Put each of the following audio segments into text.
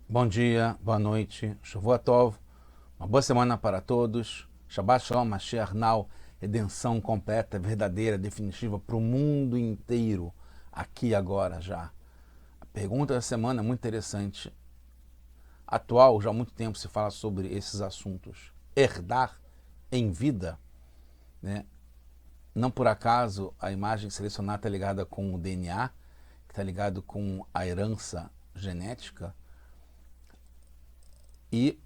Bom dia, boa noite, Shavua Tov, uma boa semana para todos. Shabbat Shalom, Mashiach Now, redenção completa, verdadeira, definitiva para o mundo inteiro, aqui e agora já. A pergunta da semana é muito interessante. Atual, já há muito tempo se fala sobre esses assuntos. Herdar em vida, né? Não por acaso a imagem selecionada está ligada com o DNA, que está ligado com a herança genética. E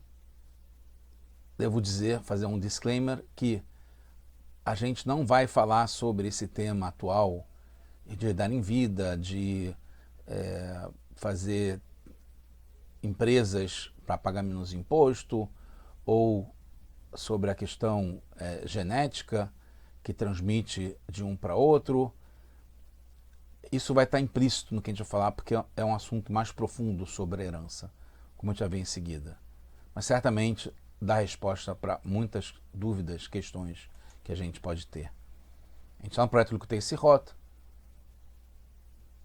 devo dizer, fazer um disclaimer, que a gente não vai falar sobre esse tema atual de herdar em vida, de fazer empresas para pagar menos imposto, ou sobre a questão genética que transmite de um para outro. Isso vai estar implícito no que a gente vai falar, porque é um assunto mais profundo sobre a herança, como a gente vai ver em seguida. Mas certamente dá resposta para muitas dúvidas, questões que a gente pode ter. A gente está no projeto Likutei Sihot.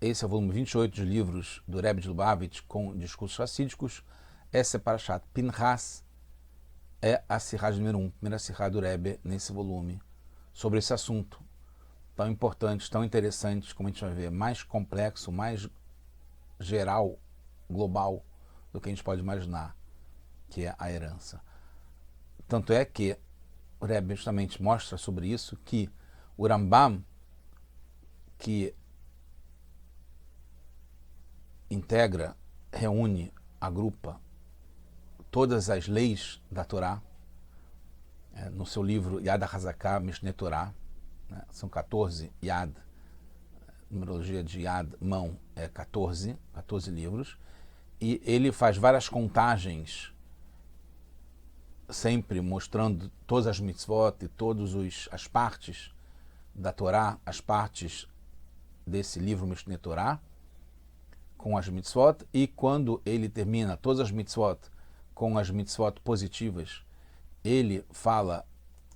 Esse é o volume 28 de livros do Rebbe de Lubavitch com discursos racídicos. Essa é Parashat Pinchas, é a Sihá número 1, primeira Sihá do Rebbe nesse volume, sobre esse assunto tão importante, tão interessante, como a gente vai ver, mais complexo, mais geral, global do que a gente pode imaginar, que é a herança. Tanto é que o Rebbe justamente mostra sobre isso que o Rambam, que integra, reúne, agrupa todas as leis da Torá, no seu livro Yad HaZaká Mishneh Torah, né? São 14 Yad, numerologia de Yad, mão, é 14 livros, e ele faz várias contagens, sempre mostrando todas as mitzvot e todas as partes da Torá, as partes desse livro Mishneh Torah, com as mitzvot, e quando ele termina todas as mitzvot com as mitzvot positivas, ele fala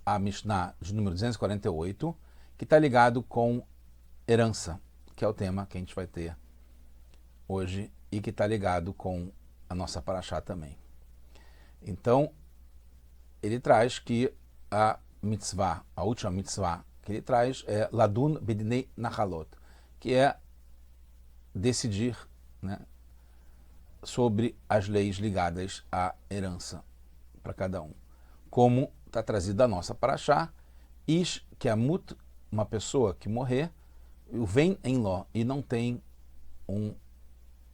a Mishnah de número 248, que está ligado com herança, que é o tema que a gente vai ter hoje e que está ligado com a nossa paraxá também. Então, ele traz que a mitzvah, a última mitzvah que ele traz é Ladun Bedinei Nachalot, que é decidir, né, sobre as leis ligadas à herança para cada um. Como está trazido da nossa paraxá, Ish Keamut, uma pessoa que morrer, vem em Ló e não tem um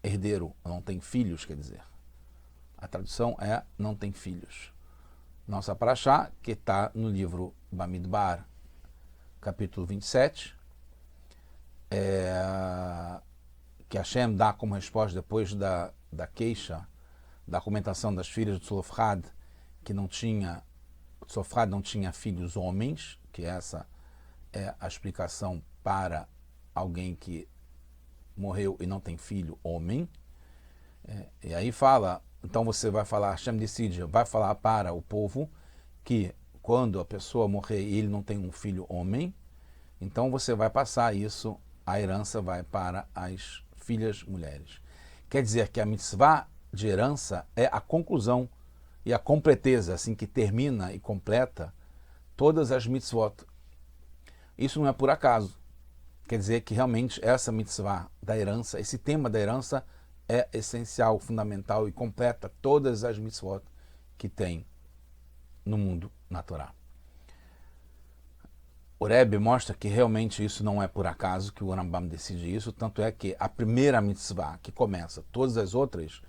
herdeiro, não tem filhos, quer dizer. A tradução é não tem filhos. Nossa paraxá, que está no livro Bamidbar, capítulo 27, que Hashem dá como resposta depois da queixa, da argumentação das filhas de Tzlofhad, que Tzlofhad não tinha filhos homens, que essa é a explicação para alguém que morreu e não tem filho homem. E aí fala, então você vai falar, Hashem decide, vai falar para o povo que quando a pessoa morrer e ele não tem um filho homem, então você vai passar isso, a herança vai para as filhas mulheres. Quer dizer que a mitzvah de herança é a conclusão e a completeza, assim que termina e completa todas as mitzvot. Isso não é por acaso. Quer dizer que realmente essa mitzvah da herança, esse tema da herança é essencial, fundamental e completa todas as mitzvot que tem no mundo na Torá. O Rebbe mostra que realmente isso não é por acaso que o Rambam decide isso, tanto é que a primeira mitzvah que começa todas as outras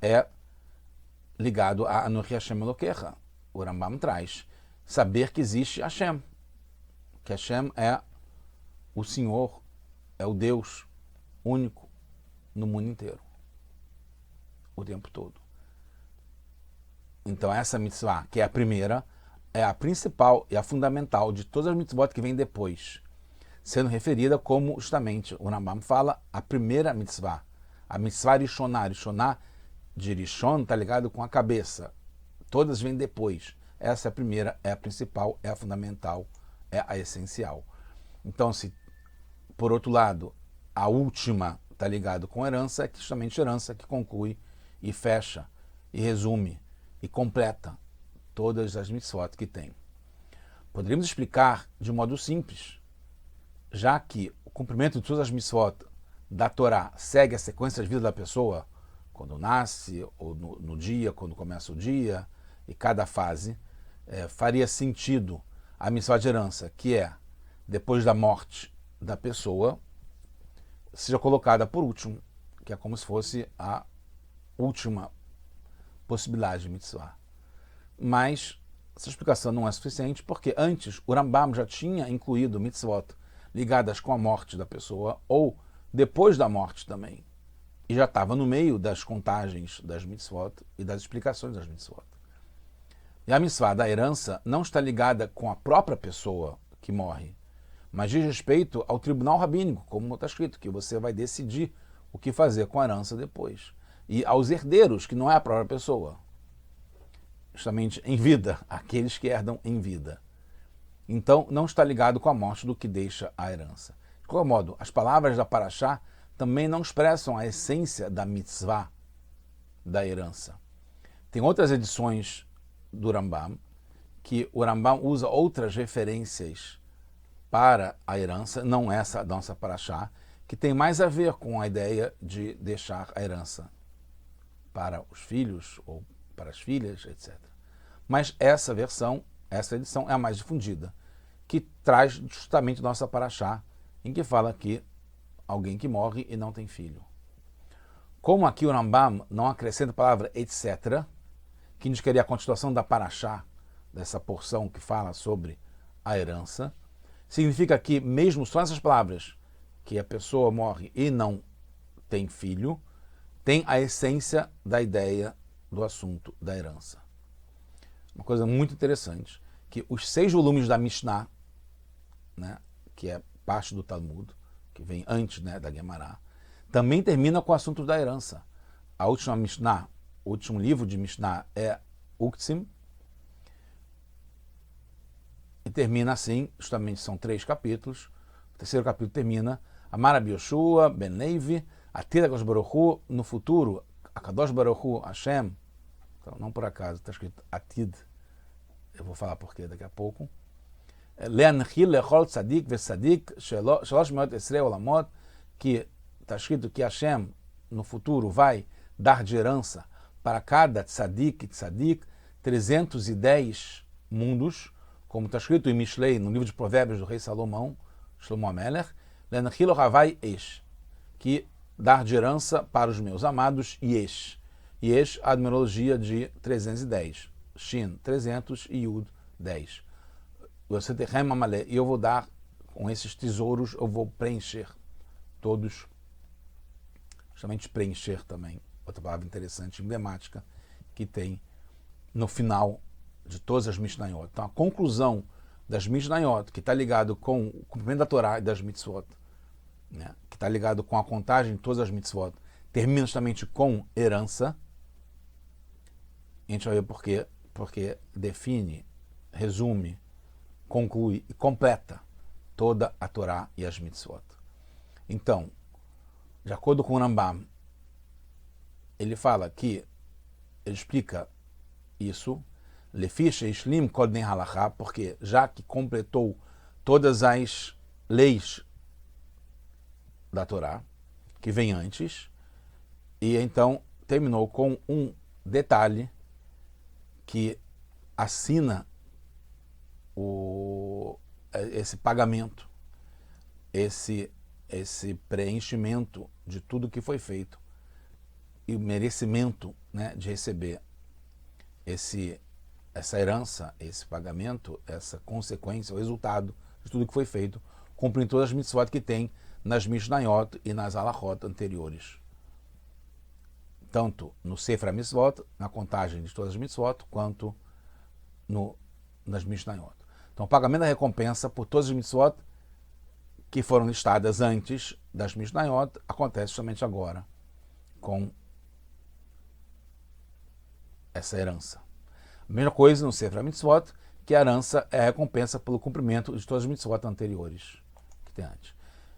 é ligado a Anochi Hashem Elokecha. O Rambam traz saber que existe Hashem, que Hashem é o Senhor, é o Deus único no mundo inteiro, o tempo todo. Então essa mitzvah, que é a primeira, é a principal e a fundamental de todas as mitzvot que vêm depois, sendo referida como, justamente, o Rambam fala, a primeira mitzvah, a mitzvah Rishoná. Rishoná de Rishon está ligado com a cabeça, todas vêm depois. Essa é a primeira, é a principal, é a fundamental, é a essencial. Então, se por outro lado, a última está ligado com herança, é justamente herança que conclui e fecha, e resume, e completa todas as mitzvot que tem. Poderíamos explicar de modo simples, já que o cumprimento de todas as mitzvot da Torá segue a sequência de vida da pessoa, quando nasce, ou no dia, quando começa o dia, e cada fase, faria sentido a mitzvah de herança, que é, depois da morte da pessoa, seja colocada por último, que é como se fosse a última possibilidade de mitzvah. Mas essa explicação não é suficiente, porque antes o Rambam já tinha incluído mitzvot ligadas com a morte da pessoa, ou depois da morte também. E já estava no meio das contagens das mitzvot e das explicações das mitzvot. E a mitzvah da herança não está ligada com a própria pessoa que morre, mas diz respeito ao tribunal rabínico, como está escrito, que você vai decidir o que fazer com a herança depois. E aos herdeiros, que não é a própria pessoa, justamente em vida, aqueles que herdam em vida. Então, não está ligado com a morte do que deixa a herança. De qualquer modo, as palavras da Parashá também não expressam a essência da mitzvah da herança. Tem outras edições do Rambam, que o Rambam usa outras referências para a herança, não essa da nossa Parashá, que tem mais a ver com a ideia de deixar a herança para os filhos ou para as filhas, etc. Mas essa versão, essa edição é a mais difundida, que traz justamente nossa Parashá, em que fala que alguém que morre e não tem filho. Como aqui o Rambam não acrescenta a palavra etc., que indicaria a continuação da Parashá, dessa porção que fala sobre a herança, significa que mesmo só essas palavras, que a pessoa morre e não tem filho, tem a essência da ideia do assunto da herança. Uma coisa muito interessante, que os 6 volumes da Mishnah, né, que é parte do Talmud, que vem antes, né, da Guemará, também termina com o assunto da herança. A última Mishnah, o último livro de Mishnah é Uktzim, e termina assim, justamente são 3 capítulos. O terceiro capítulo termina Amar Rabi Yoshua ben Levi, Atid HaKadosh Baruch Hu, no futuro, HaKadosh Baruch Hu, Hashem, então, não por acaso, está escrito Atid, eu vou falar porquê daqui a pouco. Le'anchil lechol tzadik ve'tzadik shalosh meot esrei olamot, que está escrito que Hashem, no futuro, vai dar de herança para cada tzadik e tzadik 310 mundos, como está escrito em Mishlei, no livro de Provérbios do rei Salomão, Shlomo Amelech, Le'anchil Havai Esh, que dar de herança para os meus amados Yesh. Yesh, a numerologia de 310. Shin, 300 e Yud, 10. E eu vou dar, com esses tesouros, eu vou preencher todos, justamente preencher também, outra palavra interessante, emblemática, que tem no final de todas as Mishnayot. Então, a conclusão das Mishnayot, que está ligado com o cumprimento da Torá e das mitzvot, né, que está ligado com a contagem de todas as mitzvot, termina justamente com herança. A gente vai ver por quê. Porque define, resume, conclui e completa toda a Torá e as mitzvot. Então, de acordo com o Rambam, ele fala que, ele explica isso, Lefi sheishlim kol din halachá, porque já que completou todas as leis da Torá, que vem antes, e então terminou com um detalhe que assina esse pagamento, esse preenchimento de tudo que foi feito e o merecimento, né, de receber essa herança, esse pagamento, essa consequência, o resultado de tudo que foi feito, cumprindo todas as mitzvot que tem nas Mishnayot e nas Halachot anteriores. Tanto no Sefer HaMitzvot, na contagem de todas as mitzvot, quanto nas Mishnayot. Então, o pagamento da recompensa por todas as mitzvot que foram listadas antes das Mishnayot acontece somente agora, com essa herança. A mesma coisa no Sefer HaMitzvot, que a herança é a recompensa pelo cumprimento de todas as mitzvot anteriores que tem antes.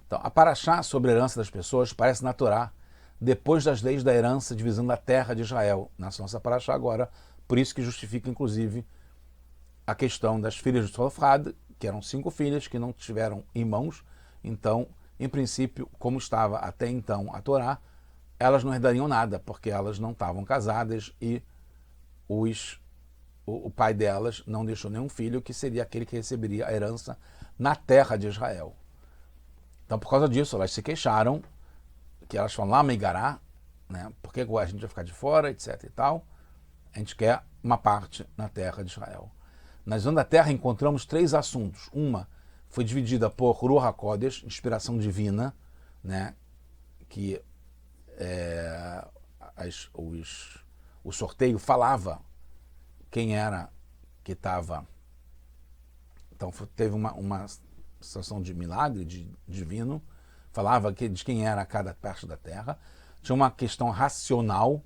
Então, a Parashá sobre a herança das pessoas parece na Torá depois das leis da herança divisando a terra de Israel, na nossa paraxá agora, por isso que justifica, inclusive, a questão das filhas de Zelofhad, que eram 5 filhas que não tiveram irmãos, então, em princípio, como estava até então a Torá, elas não herdariam nada, porque elas não estavam casadas e o pai delas não deixou nenhum filho, que seria aquele que receberia a herança na terra de Israel. Então, por causa disso, elas se queixaram, que elas falam lá Meigará, né? Por que a gente vai ficar de fora, etc e tal. A gente quer uma parte na terra de Israel. Na zona da terra encontramos 3 assuntos. Uma foi dividida por Ruach HaKodesh, inspiração divina, né? Que o sorteio falava quem era que estava. Então teve uma situação de milagre divino, falava de quem era cada parte da terra. Tinha uma questão racional,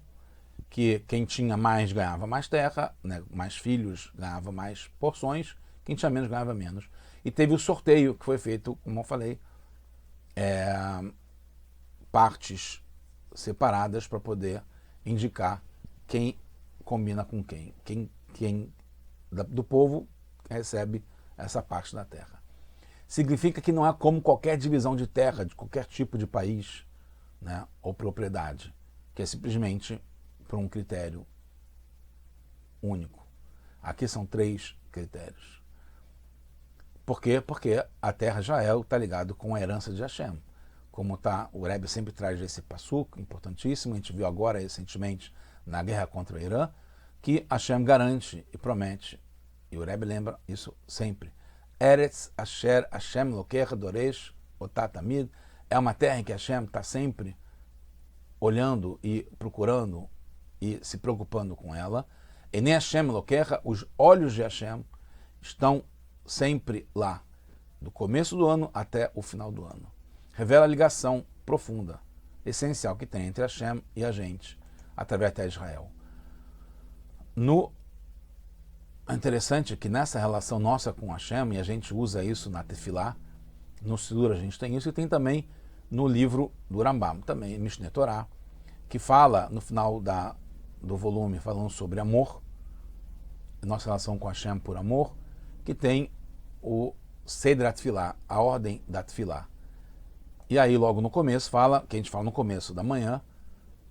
que quem tinha mais ganhava mais terra, né, mais filhos ganhava mais porções, quem tinha menos ganhava menos. E teve o sorteio que foi feito, como eu falei, partes separadas para poder indicar quem combina com quem do povo recebe essa parte da terra. Significa que não é como qualquer divisão de terra, de qualquer tipo de país, né, ou propriedade, que é simplesmente por um critério único. Aqui são 3 critérios. Por quê? Porque a terra Israel está ligado com a herança de Hashem. Como o Rebbe sempre traz esse passuco importantíssimo, a gente viu agora recentemente na guerra contra o Irã, que Hashem garante e promete, e o Rebbe lembra isso sempre. Eretz Asher Hashem Lokecha Doresh Otatamid, é uma terra em que Hashem está sempre olhando e procurando e se preocupando com ela. E nem Hashem Lokecha, os olhos de Hashem estão sempre lá, do começo do ano até o final do ano. Revela a ligação profunda, essencial que tem entre Hashem e a gente, através até Israel. É interessante que nessa relação nossa com Hashem, e a gente usa isso na Tefilá, no Sidur a gente tem isso, e tem também no livro do Rambam, também Mishneh Torah, que fala no final do volume, falando sobre amor, nossa relação com Hashem por amor, que tem o Seder Tefilá, a ordem da Tefilá. E aí logo no começo fala, que a gente fala no começo da manhã,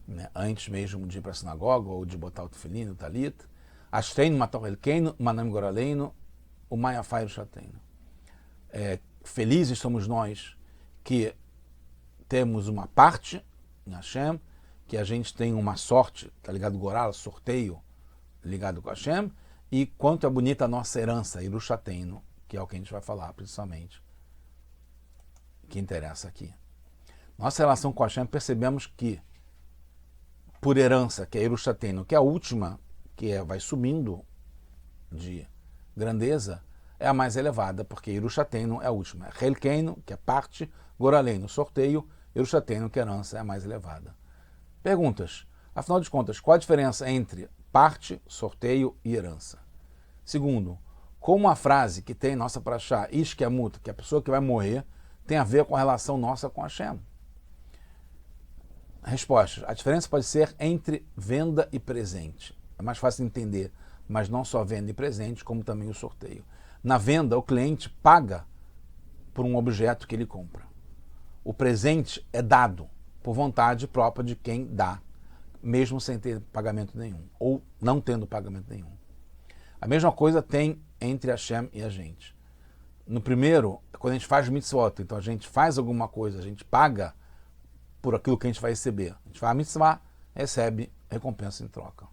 né, antes mesmo de ir para a sinagoga, ou de botar o tefilim, o talit, Ashreinu Matov Elkeinu, Manam Goraleinu, o Mayafai Rushateinu. Felizes somos nós que temos uma parte em Hashem, que a gente tem uma sorte, tá ligado? Goral, sorteio, ligado com Hashem, e quanto é bonita a nossa herança, Irushateinu, que é o que a gente vai falar, principalmente, que interessa aqui. Nossa relação com Hashem, percebemos que, por herança, que é Irushateinu, que é a última, que vai subindo de grandeza, é a mais elevada, porque Irushateinu é a última. Helkeinu, que é parte, Goraleinu, sorteio, Irushateinu, que é herança, é a mais elevada. Perguntas. Afinal de contas, qual a diferença entre parte, sorteio e herança? Segundo, como a frase que tem nossa paraxá, Ish que é muta, que é a pessoa que vai morrer, tem a ver com a relação nossa com Hashem? Respostas. A diferença pode ser entre venda e presente. É mais fácil de entender, mas não só venda e presente, como também o sorteio. Na venda, o cliente paga por um objeto que ele compra. O presente é dado por vontade própria de quem dá, mesmo sem ter pagamento nenhum, ou não tendo pagamento nenhum. A mesma coisa tem entre Hashem e a gente. No primeiro, quando a gente faz mitzvot, então a gente faz alguma coisa, a gente paga por aquilo que a gente vai receber. A gente faz a mitzvah, recebe recompensa em troca.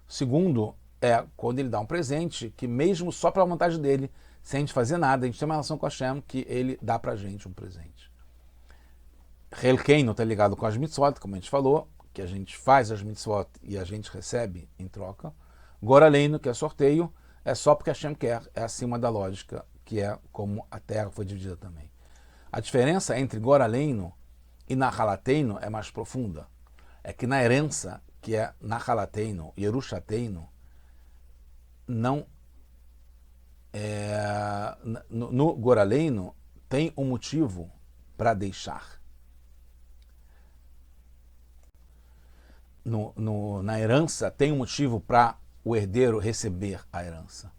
Segundo, é quando ele dá um presente, que mesmo só pela vontade dele, sem a gente fazer nada, a gente tem uma relação com Hashem, que ele dá pra gente um presente. Helkeinu está ligado com as mitzvot, como a gente falou, que a gente faz as mitzvot e a gente recebe em troca. Goraleinu, que é sorteio, é só porque Hashem quer, é acima da lógica, que é como a terra foi dividida também. A diferença entre Goraleinu e Nahalateinu é mais profunda. É que na herança, que é Nahalateinu e Yerushateinu, não no Goraleinu tem um motivo para deixar. na herança tem um motivo para o herdeiro receber a herança.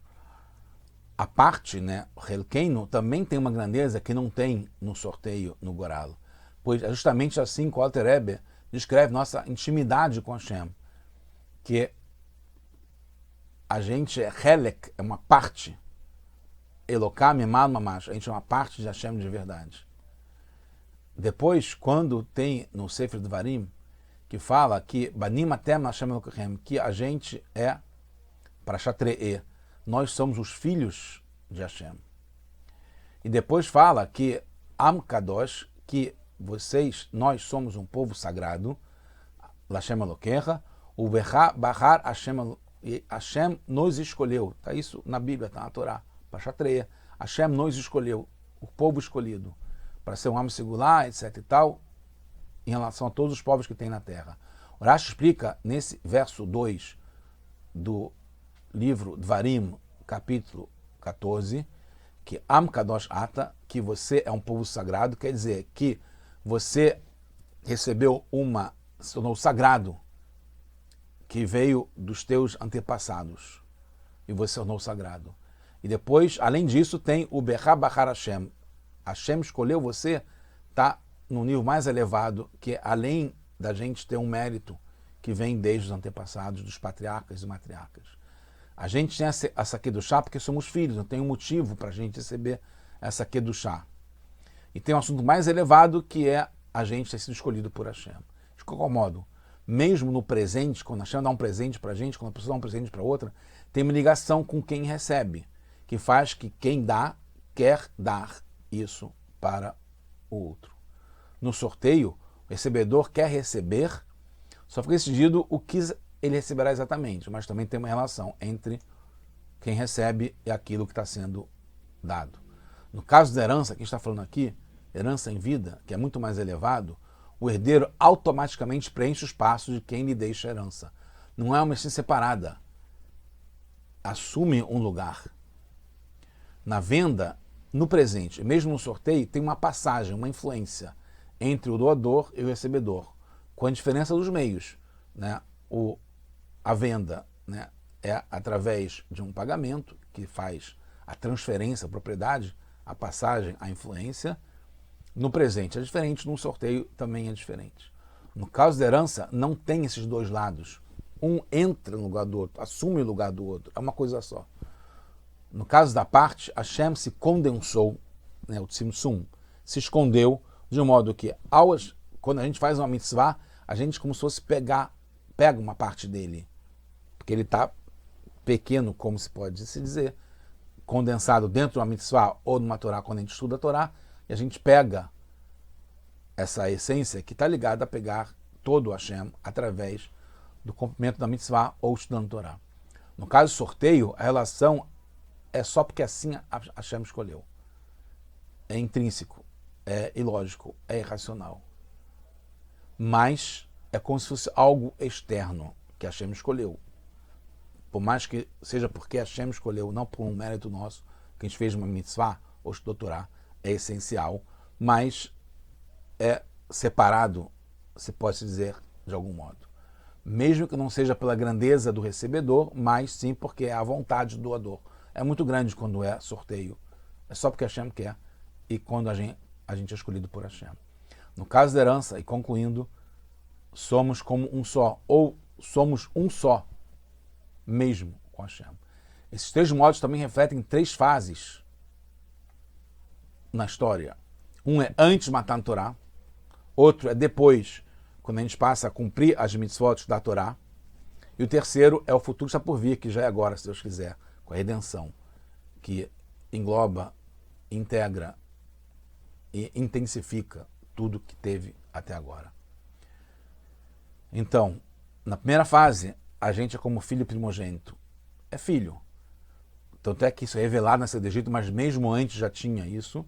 A parte, né, o Helkeino, também tem uma grandeza que não tem no sorteio no Goralo. Pois é justamente assim que o Alter Rebbe descreve nossa intimidade com Hashem. Que a gente é Helek, é uma parte. Elokam Emal Mamash, a gente é uma parte de Hashem de verdade. Depois, quando tem no Sefer Devarim, que fala que Banim Atem Hashem Elokechem, que a gente é Parashat Re'eh, nós somos os filhos de Hashem. E depois fala que Am Kadosh, que nós somos um povo sagrado, Lashem Elokecha, o Bahar Hashem nos escolheu. Está isso na Bíblia, está na Torá. Parashat Re'eh. Hashem nos escolheu, o povo escolhido, para ser um homem singular, etc e tal, em relação a todos os povos que tem na terra. O Rashi explica nesse verso 2 do livro Dvarim, capítulo 14, que Am Kadosh Ata, que você é um povo sagrado, quer dizer que você recebeu se tornou sagrado, que veio dos teus antepassados, e você se tornou sagrado. E depois, além disso, tem o Bechá Bahar Hashem. Hashem escolheu você, está no nível mais elevado, que além da gente ter um mérito que vem desde os antepassados, dos patriarcas e matriarcas. A gente tem essa Kedushá porque somos filhos, não tem um motivo para a gente receber essa Kedushá. E tem um assunto mais elevado que é a gente ter sido escolhido por Hashem. De qualquer modo, mesmo no presente, quando Hashem dá um presente para a gente, quando a pessoa dá um presente para outra, tem uma ligação com quem recebe, que faz que quem dá quer dar isso para o outro. No sorteio, o recebedor quer receber, só fica decidido o que ele receberá exatamente, mas também tem uma relação entre quem recebe e aquilo que está sendo dado. No caso da herança, que a gente está falando aqui, herança em vida, que é muito mais elevado, o herdeiro automaticamente preenche o espaço de quem lhe deixa a herança. Não é uma essência separada. Assume um lugar. Na venda, no presente, mesmo no sorteio, tem uma passagem, uma influência entre o doador e o recebedor, com a diferença dos meios, né? A venda, né, é através de um pagamento que faz a transferência, a propriedade, a passagem, a influência. No presente é diferente, no sorteio também é diferente. No caso da herança, não tem esses dois lados. Um entra no lugar do outro, assume o lugar do outro, é uma coisa só. No caso da parte, Hashem se condensou, né, o Tzimtzum, se escondeu, de um modo que, quando a gente faz uma mitzvah, a gente como se fosse pega uma parte dele, porque ele está pequeno, como se pode se dizer, condensado dentro de uma mitzvah ou numa Torá, quando a gente estuda a Torá, e a gente pega essa essência que está ligada a pegar todo o Hashem através do cumprimento da mitzvah ou estudando a Torá. No caso do sorteio, a relação é só porque assim Hashem escolheu. É intrínseco, é ilógico, é irracional. Mas é como se fosse algo externo que Hashem escolheu. Por mais que seja porque Hashem escolheu, não por um mérito nosso, que a gente fez uma mitzvah ou estudou Torá, é essencial, mas é separado, se pode dizer, de algum modo. Mesmo que não seja pela grandeza do recebedor, mas sim porque é a vontade do doador. É muito grande quando é sorteio. É só porque Hashem quer e quando a gente é escolhido por Hashem. No caso da herança, e concluindo, somos como um só, ou somos um só, mesmo com Hashem. Esses três modos também refletem três fases na história. Um é antes de matar a Torá, outro é depois, quando a gente passa a cumprir as mitzvot da Torá, e o terceiro é o futuro que está por vir, que já é agora, se Deus quiser, com a redenção, que engloba, integra e intensifica tudo que teve até agora. Então, na primeira fase, a gente é como filho primogênito. É filho. Tanto é que isso é revelado na Saída do Egito, mas mesmo antes já tinha isso,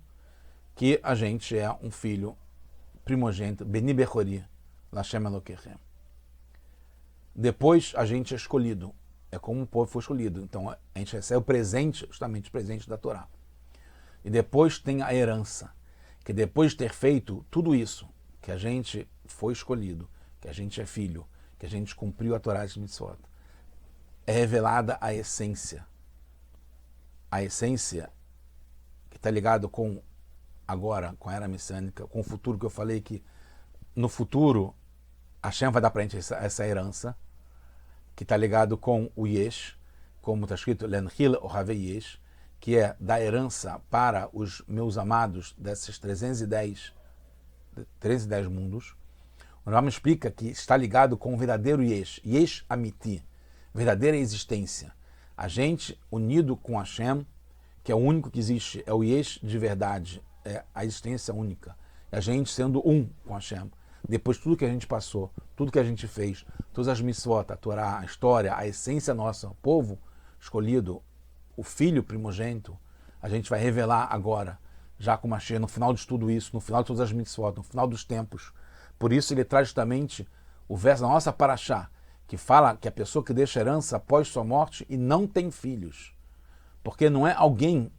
que a gente é um filho primogênito, Beni Bechori, Lashem Elokechem. Depois a gente é escolhido. É como um povo foi escolhido. Então a gente recebe o presente, justamente o presente da Torá. E depois tem a herança, que depois de ter feito tudo isso, que a gente foi escolhido, que a gente é filho, que a gente cumpriu a Torá de Mitzvot. É revelada a essência. A essência que está ligado com agora, com a era messiânica, com o futuro, que eu falei que no futuro Hashem vai dar para a gente essa herança, que está ligado com o Yesh, como está escrito, Lenhil Ohavei Yesh, que é da herança para os meus amados desses 310 mundos. O Rambam explica que está ligado com o verdadeiro Yesh, Yesh Amiti, verdadeira existência. A gente unido com Hashem, que é o único que existe, é o Yesh de verdade, é a existência única. E a gente sendo um com Hashem. Depois de tudo que a gente passou, tudo que a gente fez, todas as mitzvot, a Torá, a história, a essência nossa, o povo escolhido, o filho primogênito, a gente vai revelar agora, já com Mashiach, no final de tudo isso, no final de todas as mitzvot, no final dos tempos. Por isso ele traz justamente o verso da nossa Parashá, que fala que a pessoa que deixa herança após sua morte e não tem filhos. Porque não é alguém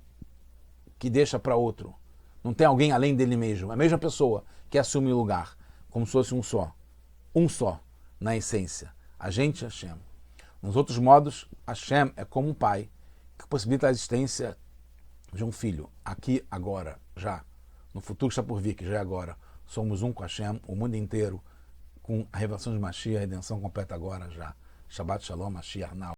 que deixa para outro. Não tem alguém além dele mesmo. É a mesma pessoa que assume o lugar, como se fosse um só, na essência. A gente, Hashem. Nos outros modos, Hashem é como um pai que possibilita a existência de um filho. Aqui, agora, já. No futuro que está por vir, que já é agora. Somos um com Hashem, o mundo inteiro, com a revelação de Mashiach, a redenção completa agora, já. Shabbat Shalom, Mashiach Now.